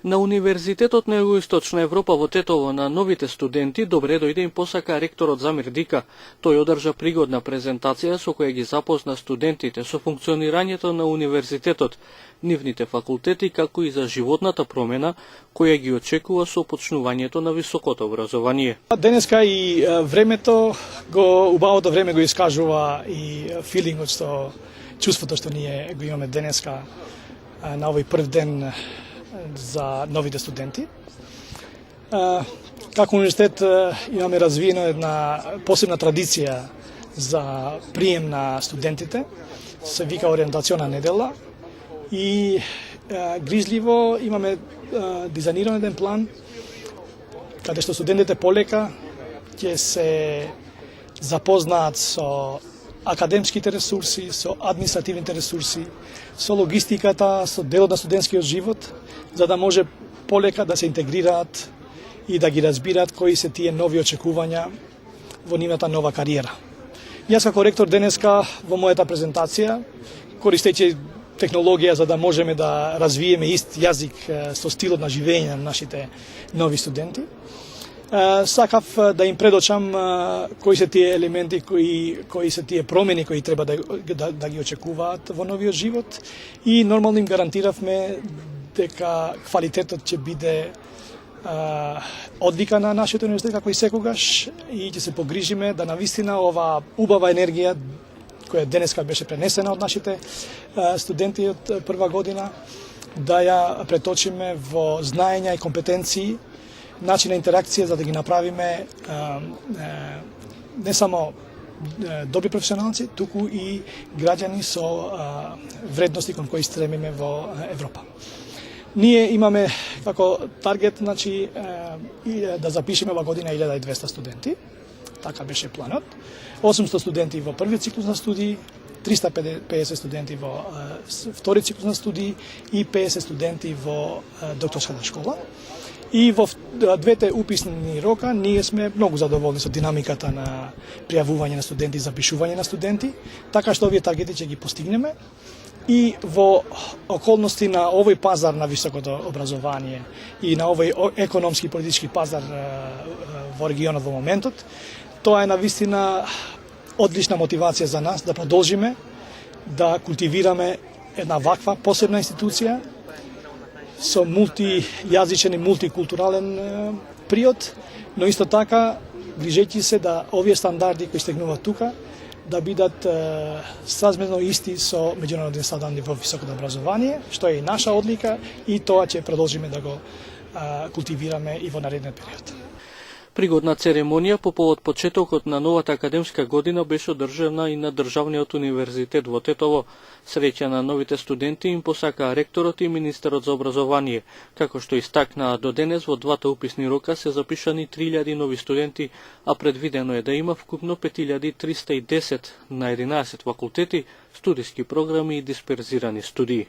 На Универзитетот на Југоисточна Европа во Тетово на новите студенти добре дојде им посака ректорот Замир Дика. Тој одржа пригодна презентација со која ги запозна студентите со функционирањето на универзитетот, нивните факултети, како и за животната промена која ги очекува со почнувањето на високото образование. Денеска и времето, убавото време го искажува и филингот чувството што ние го имаме денеска на овој прв ден за новите студенти. Како универзитет имаме развиена една посебна традиција за прием на студентите, се вика ориентациона недела и грижливо имаме дизајниран еден план каде што студентите полека ќе се запознаат со академските ресурси, со административните ресурси, со логистиката, со делот на студентскиот живот, за да може полека да се интегрираат и да ги разбираат кои се тие нови очекувања во нивната нова кариера. Јас како ректор денеска во мојата презентација, користејќи технологија за да можеме да развиеме ист јазик со стилот на живење на нашите нови студенти, сакав да им предочам кои се тие елементи, кои се тие промени кои треба да ги очекуваат во новиот живот и нормално им гарантиравме дека квалитетот ќе биде одлика на нашиот универзитет како и секогаш и ќе се погрижиме да навистина ова убава енергија која денеска беше пренесена од нашите студенти од прва година да ја преточиме во знаења и компетенции, начин на интеракција за да ги направиме не само добри професионалци, туку и граѓани со вредности кон кои стремиме во Европа. Ние имаме како таргет, значи, да запишеме ова година 1200 студенти, така беше планот, 800 студенти во првиот циклус на студии, 350 студенти во втори циклус на студии и 50 студенти во докторската школа. И во двете уписни рока ние сме многу задоволни со динамиката на пријавување на студенти и запишување на студенти, така што овие таргети ќе ги постигнеме и во околности на овој пазар на високото образование и на овој економски и политички пазар во регионот во моментот, тоа е навистина одлична мотивација за нас да продолжиме да култивираме една ваква посебна институција со мултијазичен и мултикултурален приод, но исто така грижејќи се да овие стандарди кои стигнуваат тука да бидат сразмерно исти со меѓународни стандарди во високото образование, што е и наша одлика и тоа ќе продолжиме да го култивираме и во наредниот период. Пригодна церемонија по повод почетокот на новата академска година беше одржана и на Државниот универзитет во Тетово. Среќа на новите студенти им посакаа ректорот и министерот за образование. Како што истакнаа до денес во двата уписни рока се запишани 3000 нови студенти, а предвидено е да има вкупно 5310 на 11 факултети, студиски програми и дисперзирани студии.